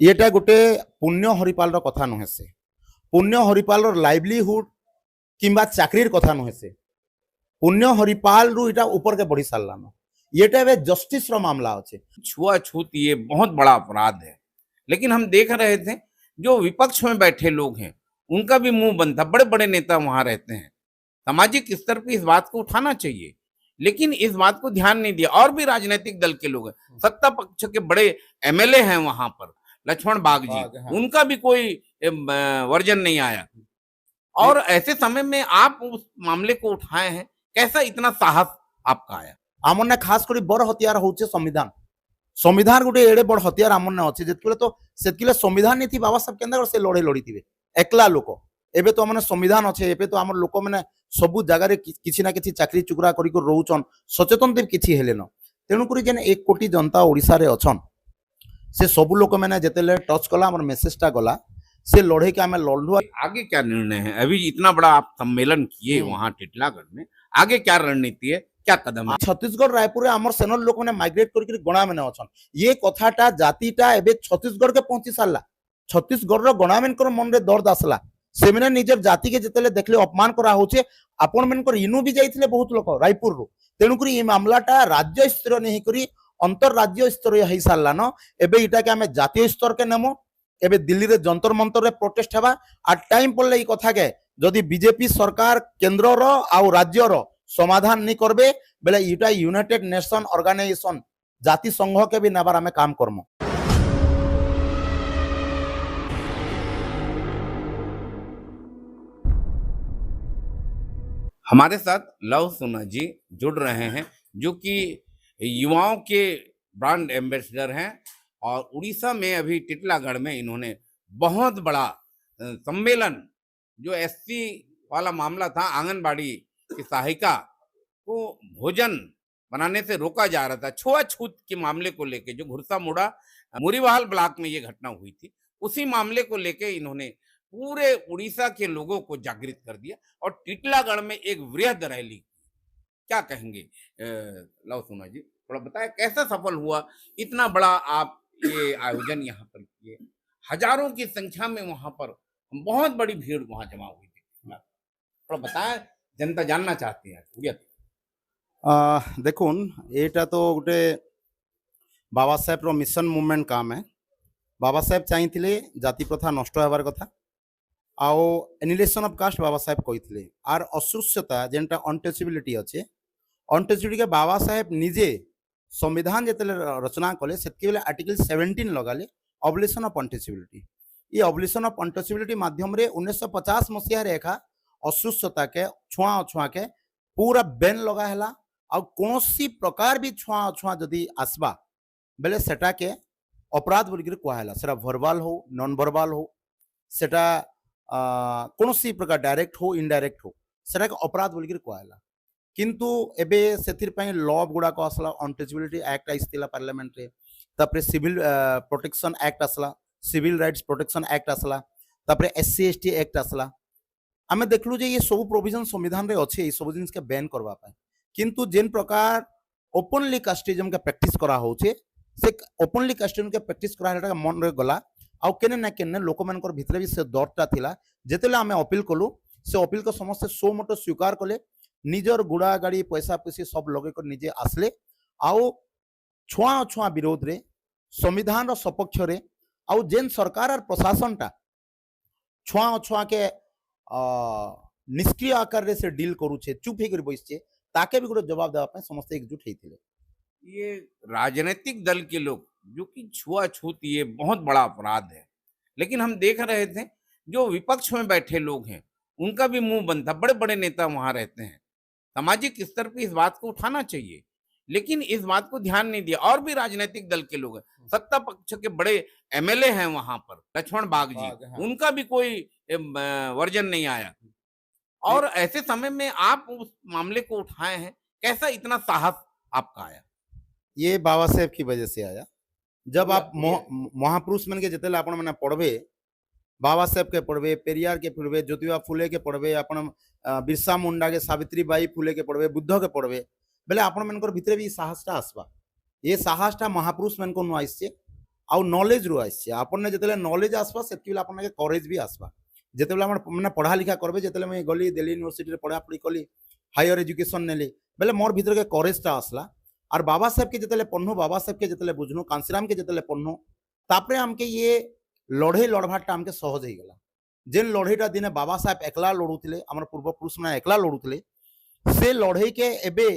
येटा गोटे पुण्य हरिपाल कथा नुहे से पुण्य हरिपाल लाइवलीहुड किंबा चाकरीर कथा नुहे से पुण्य हरिपाल रु इटा ऊपर के बढ़ी सारान येटा एबे जस्टिस रो मामला अच्छे। छुआछूत ये बहुत बड़ा अपराध है, लेकिन हम देख रहे थे जो विपक्ष में बैठे लोग हैं उनका भी मुंह बंद था। बड़े बड़े नेता वहां रहते हैं, सामाजिक स्तर पर इस बात को उठाना चाहिए, लेकिन इस बात को ध्यान नहीं दिया। और भी राजनीतिक दल के लोग हैं, सत्ता पक्ष के बड़े एमएलए हैं वहां पर, लक्ष्मण बाग जी, हाँ। उनका भी कोई वर्जन नहीं आया। और ऐसे समय में आप उस मामले को उठाए हैं, कैसा इतना साहस आपका आया? आमर ने खास कर बड़ हथियार होचे संविधान। संविधान गोटे एड़े बड़ हथियार आमर ने अच्छे जितले तो सेतकिले संविधान नहीं थी बाबा साहब केंदा से लड़े लड़ी थी एकला लोक। एबे तो हमने संविधान अच्छे, एबे तो आम लोक मैंने सबू जगार किसी ना किसी चाकरी चुकरा कर रोचन, सचेतन देव किसी हेलेन। तेणुक जेन 1 कोटी जनता ओडिशा रे अछन से सबू लोक मैंने जिते टच कला आम मेसेजटा गला से लड़े के आम लड़ू। आगे क्या निर्णय है? अभी इतना बड़ा आप सम्मेलन किए वहां टिटलागढ़ में, आगे क्या रणनीति है, क्या कदम है? छत्तीसगढ़ रायपुर आमर सेनर लोक मैंने माइग्रेट करके गणा मैंने अछन। ये कथाटा जातिटा एबे छत्तीसगढ़ के पहुंची सारला। छत्तीसगढ़ रो गणा मेनकर मन रे दर्द आसला। से मैंने निजर जाति के जिते देखले अपमान करा होचे। आपण मेनकर इनु भी जाइथिले बहुत लोक रायपुर रो। तेणुकरी ये मामलाटा राज्य स्तर नहीं करी अंतरराज्य स्तर हो सारा न। एबे इटा के आम जातीय स्तर के नेमो। एबे दिल्ली रे जंतर मंतर रे प्रोटेस्ट हवा आ टाइम पड़ले ई कथा के जदि बीजेपी सरकार केंद्र रो आउ राज्य रो समाधान नहीं करबे बेले इटा यूनाइटेड नेशन ऑर्गेनाइजेशन जाति संघ के भी नबार आम काम करमो। हमारे साथ लव सोना जी जुड़ रहे हैं, जो कि युवाओं के ब्रांड एम्बेसडर हैं और उड़ीसा में अभी टिटलागढ़ में इन्होंने बहुत बड़ा सम्मेलन, जो एससी वाला मामला था, आंगनबाड़ी की सहायिका को भोजन बनाने से रोका जा रहा था, छुआछूत के मामले को लेके, जो घुरसा मुड़ा मुरीबहाल ब्लॉक में ये घटना हुई थी, उसी मामले को लेके इन्होंने पूरे उड़ीसा के लोगों को जागृत कर दिया और टिटलागढ़ में एक वृहद रैली की। क्या कहेंगे लव सोना जी, थोड़ा बताएं कैसा सफल हुआ? इतना बड़ा आप ये आयोजन यहाँ पर किए, हजारों की संख्या में वहां पर बहुत बड़ी भीड़ वहां जमा हुई थी, थोड़ा बताएं, जनता जानना चाहती है। देखुन एटा तो गोटे बाबा साहेब रो मिशन मूवमेंट काम है। बाबा साहेब चाहिए जाति प्रथा नष्ट होबार कथा आओ annihilation of cast Baba Saheb कही आर अस्पृश्यता जेनटा अनटचेबिलिटी अच्छे अनटचेबिलिटी के बाबा साहेब निजे संविधान जिते रचना कले से आर्टिकल 17 लगाले अबलिशन ऑफ अनटचेबिलिटी। ये अबलिशन ऑफ अनटचेबिलिटी माध्यम रे 1950 मसीहा रेखा अस्पृश्यता के छुआ अछुआ के पूरा बैन लगा है। आ कौनसी प्रकार भी छुआ अछुआ जदि आसबा बेले सेटा के अपराध बोल कहला, सेटा वर्बाल हो नॉन वर्बाल हो, सेटा कौनसी प्रकार डायरेक्ट हो इनडायरेक्ट हो, सेटा के अपराध बोल कहला। किंतु एबे सेथिर पई लॉ गुड़ाक आसला, अनटचेबिलिटी एक्ट आइसतिला पार्लियामेंट रे, तापरे सिविल प्रोटेक्शन एक्ट आसला, सिविल राइट्स प्रोटेक्शन एक्ट आसला, तापरे एससी एसटी एक्ट आसला। आमे देखलु जे ये सब प्रोविजन संविधान रे अच्छे ये सब जिनिस के बैन करवा पाए। किंतु जेन प्रकार ओपनली कास्टिज्म के प्रैक्टिस करा होचे से ओपनली कास्टिज्म के प्रैक्टिस करा हेटा मन रे गला आ केने ना केने लोक मानकर भितरे भी से डरटा थिला। जेतेले आमे अपील कलु से अपील को समस्त सो मट स्वीकार कले, निजर गुड़ा गाड़ी पैसा पैसी सब लगे कर निजे आसले आओ छुआ छुआ विरोध रे संविधान सपक्ष रे आउ जेन सरकार और प्रशासनटा छुआ छुआ के निष्क्रिय आकार रे से डील करूछे, चुप होकर बैठे ताके भी गोटे जवाब देवा समस्त एकजुट होते। ये राजनीतिक दल के लोग, जो कि छुआछूत ये बहुत बड़ा अपराध है, लेकिन हम देख रहे थे जो विपक्ष में बैठे लोग हैं उनका भी मुंह बंद था। बड़े बड़े नेता वहां रहते हैं, सामाजिक स्तर पर इस बात को उठाना चाहिए, लेकिन इस बात को ध्यान नहीं दिया। और भी राजनीतिक दल के लोग हैं, सत्ता पक्ष के बड़े एमएलए हैं वहां पर, लक्ष्मण बाग जी, उनका भी कोई वर्जन नहीं आया। और ऐसे समय में आप उस मामले को उठाए हैं, कैसा इतना साहस आपका आया? ये बाबा साहेब की वजह से आया। जब आप महापुरुष मन के जिते आप मैंने पढ़वे, बाबा साहेब के पढ़वे, पेरियार के पढ़वे, ज्योतिबा फुले के पढ़वे, अपन बिरसा मुंडा के, सावित्री बाई फुले के पढ़वे, बुद्ध के पढ़वे बेले आपण मनकर भितरे भी साहसटा आसबा। ये साहसटा महापुरुष मन को आइसे आउ नॉलेज रु आसी आपने जिते नॉलेज आसवा से आपन करेज भी आसवा जिते मैंने पढ़ा लिखा करबे जिते मुझे गली दिल्ली यूनिवर्सिटी पढ़ापढ़ी कली हायर एजुकेशन नेली बेले मोर भीतर के करेजटा आसला और बाबा साहेब के जिते पढ़नु बाबा साहेब के जिते बुझनु कांसीराम के जिते पढ़नु तापरे हमके ये लड़े लड़वाटा हमके सहज हो गला जेन लड़ेटा दिने बाबा साहेब एकला लड़ुले आम पूर्वपुरुष मैंने एकला लड़ुले से लड़े के एबे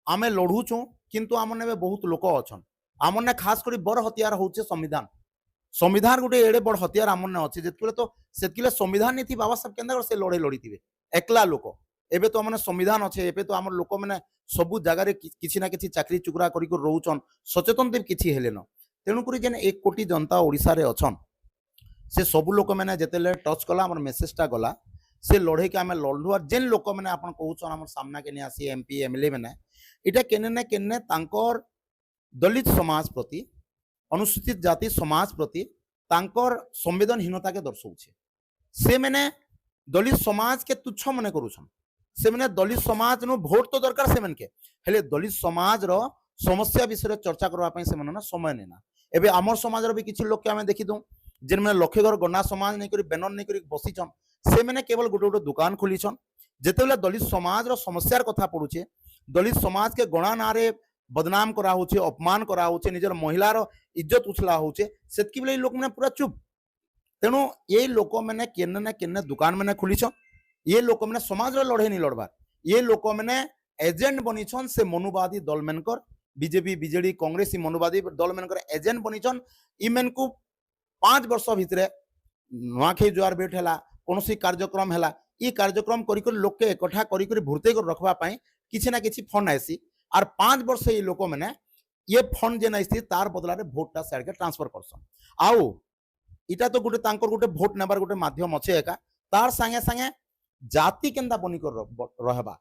आमे लड़ुचु किंतु आमने बहुत लोक अच्छा आमने खास कर बड़ हथियार हूँ संविधान संविधान गोटे एड़े बड़ हथियार आमने अच्छे जिते तो से संविधान नहीं थी बाबा साहब के से लड़े लड़ी थे एकला लोक एबे तो मैंने संविधान अच्छे एबे तो आम लोक मैंने सबू जगार किसी ना कि चाकरी चुकरा कर रोचन सचेतन देव किसी हेले न तेणुक जेन 1 कोटी जनता ओडिशा रे अछन से सबू लोक मैंने जिते टच कला आम मेसेजटा गला से लड़े के आम लड़लु और जेन लोक मैंने आप कहन आम सामना के नहीं आसी एमपी एमएलए मैंने इटा केने ना केने तांकर दलित समाज प्रति अनुसूचित जाति समाज प्रति तांकर संवेदनहीनता के दर्शाऊे से मैंने दलित समाज के तुच्छ मन करुछन से मैंने दलित समाज नु भोट तो दरकार से मन के हेले दलित समाज रो समस्या विषय चर्चा करबा से मन ना समय नेना एबे आमर समाज रो भी किछि लोक के आमे देखि दउ जेन मैंने लक्ष्य घर गन्ना समाज नहीं करी बैनर नहीं करी बसीछन से मैंने केवल गोटे गोटे दुकान खोलीछन जेतेबेले दलित समाज रो समस्यार कथा पड़ुछे दलित समाज के गणा नारे बदनाम करा होचे अपमान करा होचे निजर महिलार इज्जत उछला होचे सेतकी बेले लोक मैंने पूरा चुप तेणु ये लोक मैंने केने ना केने दुकान मैंने खुलीछन ये लोक मैंने समाज रो लड़े नहीं लड़बार ये लोक मैंने एजेंट बनीछन से मनुवादी दल मेनकर बीजेपी बीजेडी कांग्रेस मनुवादी दल मेनकर एजेंट बनीछन इमेन को 5 वर्ष भितर नुआखाई जुआर भेट है कौन कार्यक्रम है ये कार्यक्रम कर लोक के एकठा कर भर्ती कर रखवाई किसी ना कि फंड आसी और 5 वर्ष ये लोक मैंने ये फंड जेन आई तार बदलार भोटा साइड के ट्रांसफर करसन आउ इटा तो गोटे गोटे भोट नेबार गोटे माध्यम अच्छे एका तार संगे संगे जाति केन्दा बनिकर रहबा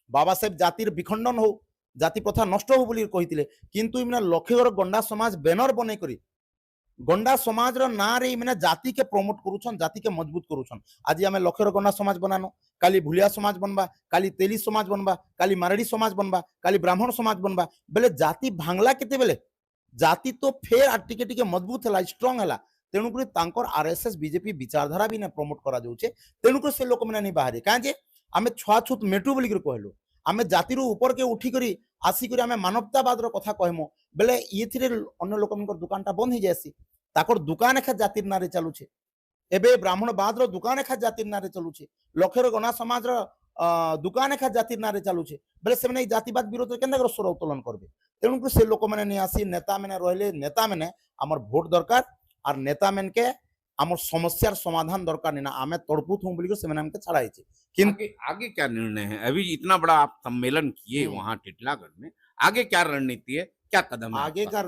बाबा साहेब जातिर विखंडन हो जाति प्रथा नष्ट हो बोली कहिथिले किंतु इमना लक्ष्यगर गंडा समाज बैनर बनै करी गंडा समाज रो ना रे इमना जाति के प्रमोट करूछन जाति के मजबूत करूछन आज आमे लक्ष्यगर गंडा समाज बनानो काली भुलिया समाज बनबा काली तेली समाज बनबा काली मारड़ी समाज बनबा काली ब्राह्मण समाज बनबा बेले जाति भांगला केते बेले जाति तो फेर आ टिके टिके मजबूत हला स्ट्रांग हला तेणुक तांकर आरएसएस बीजेपी विचारधारा भी ने प्रमोट करा जाउछे तेणुक से लोक मैंने नहीं बाहरी काहे जे आमे छुआछूत मेटू बोली कहलु आमे जातिर ऊपर के उठी करी आसी करी आमे मानवतावाद रो कथा कहमो बेले इथिरे अन्य लोक मनकर दुकानटा बंद हो जायसी ताकर दुकान एखा जातिर नारे चलुछे एबे ब्राह्मणवाद रो दुकान एखा जातिर नारे चलुछे लक्षर गणा समाज रो दुकान एखा जातिर नारे चलुछे बेले से माने जातिवाद विरोध केनदा कर स्वर उत्तोलन करबे तेणुक से लोक माने नहीं आसी नेता माने रहले नेता माने हमर वोट दरकार और नेता मन के आमर समस्यार समाधान दरकार नहीं ना आमे तड़पुत हूं बोली से हमके छड़ाई छे किंतु आगे क्या निर्णय है अभी इतना बड़ा आप सम्मेलन किए वहां टिटलागढ़ में आगे क्या रणनीति है क्या कदम है आगे का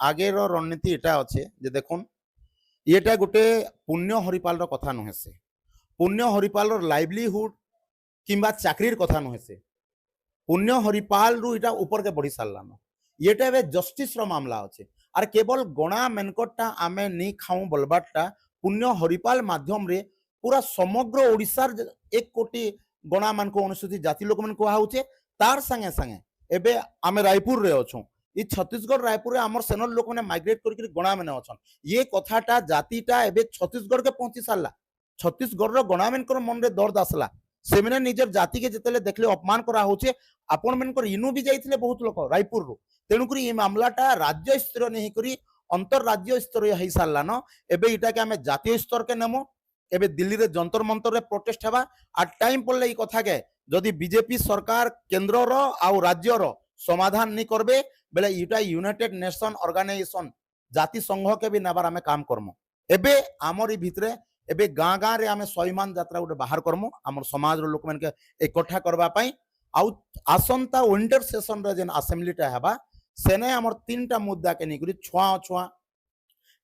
आगे रो रणनीति एटा अच्छे जे देखुन एटा गोटे पुण्य हरिपाल रो कथा नहे से पुण्य हरिपाल रो लाइवलीहुड किंबा चाकरीर कथा नहे से पुण्य हरिपाल रु एटा ऊपर के बढ़ी सारलान एटा एबे जस्टिस रो मामला अच्छे और केवल गणा मेनकटा आमे नहीं खाऊ बोलबाटा पुण्य हरिपाल माध्यम रे पूरा समग्र ओडिशार 1 कोटी गणा मान को अनुसूचित जाति लोक मन को हाउचे तार संगे संगे एबे आमे रायपुर रे अछो ई छत्तीसगढ़ रायपुर रे हमर सेनर लोक माने माइग्रेट करके गणा माने अछन ये कथाटा जातिटा एबे छत्तीसगढ़ के पहुंची सारला छत्तीसगढ़ रो गणा मेनकर मन रे दर्द आसला से मैंने निजर जाति के जिते देखले अपमान करा होचे आपण मेनकर इनु भी जाइथिले बहुत लोक रायपुर रो तेणुक ये मामलाटा राज्य स्तर नहीं करी अंतरराज्य स्तर हो सारा न एबे इटा के आमे जातीय स्तर के नेमो एबे दिल्ली रे जंतर मंतर रे प्रोटेस्ट हेबा आ टाइम पड़ले ई कथा के जदि बीजेपी सरकार केंद्र रो आ राज्य रो समाधान नहीं करबे बेले इटा यूनाइटेड नेशन ऑर्गेनाइजेशन जाति संघ के भी नेबार आमे काम करमो एबे आमर ई भितरे एबे गाँ गाँ रे आमे स्वाभिमान यात्रा गोटे बाहर करमो आमर समाज रो लोक मन के एकठा करबा पई आउ आसंता विंटर सेशन रे जेन असेंबलीटा हेबा सेने आमर 3टा मुद्दा के नहीं छुआ छुआ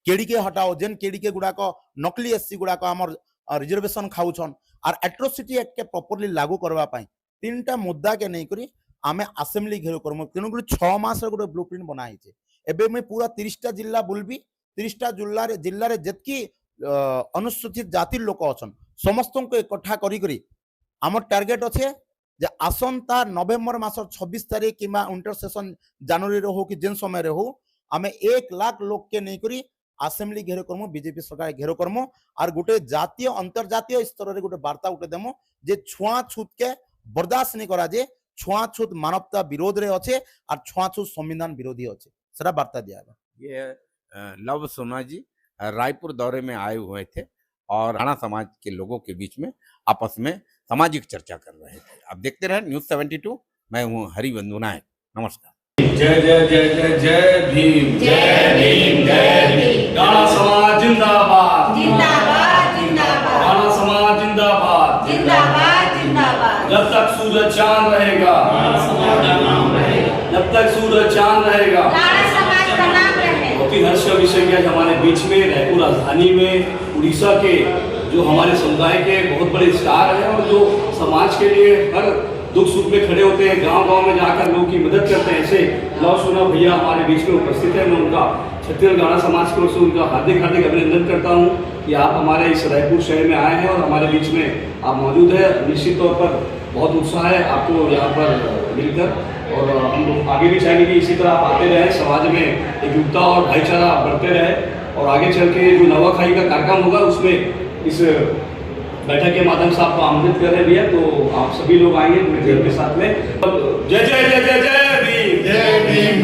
केड़ी के हटाओ जेन केड़ी के गुड़ाक नकली एससी गुड़ाक आमर रिजर्वेशन खाऊछन और एट्रोसिटी एक्ट के प्रॉपर्ली लागू करबा पई 3टा मुद्दा के नहीं करी आमे असेंबली घेरो करमो तेणुक 6 मास गोटे ब्लूप्रिंट बना है एबे मैं पूरा 30टा जिला बुलबी 30टा जिल्ला रे जेतकी अनुसूचित जाति लोक अछन समस्त को एकठा करी करी आमर टार्गेट अच्छे जे आसंता नवेम्बर मास 26 तारीख कि विंटर सेशन जनवरी रे हो कि जेन समय रे हो आमे 1 लाख लोक के नहीं करी आसेम्बली घेर करमु बीजेपी सरकार घेर करमु और गोटे जातीय अंतर्जातीय स्तर रे गोटे वार्ता गोटे देमु जे छुआछूत के बर्दाश्त नहीं करा जे छुआछूत मानवता विरोध रे अच्छे और छुआछूत संविधान विरोधी अच्छे सेटा वार्ता दिया है। ये लव सोना जी रायपुर दौरे में आए हुए थे और राणा समाज के लोगों के बीच में आपस में सामाजिक चर्चा कर रहे थे। आप देखते रहे न्यूज़ 72। मैं हूँ हरिबंधु नायक। नमस्कार। जय जय जय जय जय भीम, जय भीम, जय भीम। राणा समाज जिंदाबाद, जिंदाबाद जिंदाबाद, राणा समाज जिंदाबाद, जिंदाबाद जिंदाबाद। जब तक सूरज चांद रहेगा, राणा समाज का नाम रहेगा। जब तक सूरज चांद रहेगा, राणा समाज का नाम रहे। बहुत ही हर्ष का विषय है हमारे बीच में रायपुर राजधानी में उड़ीसा के जो हमारे समुदाय के बहुत बड़े स्टार हैं और जो समाज के लिए हर दुख सुख में खड़े होते हैं, गांव-गांव में जाकर लोगों की मदद करते हैं, ऐसे लव सोना भैया हमारे बीच में उपस्थित है। मैं उनका छत्तीसगढ़ राणा समाज की ओर से उनका हार्दिक हार्दिक अभिनंदन करता हूं कि आप हमारे इस रायपुर शहर में आए हैं और हमारे बीच में आप मौजूद हैं। निश्चित तौर पर बहुत उत्साह है आपको यहाँ पर मिलकर और हम लोग आगे भी चाहेंगे कि इसी तरह आप आते रहें, समाज में एकजुटता और भाईचारा बढ़ते रहे और आगे चल के जो नवाखाई का कार्यक्रम होगा उसमें इस बैठक के माध्यम से आपको आमंत्रित कर रहे हैं, तो आप सभी लोग आएंगे के साथ में। जय जय जय जय जय भीम, जय भीम।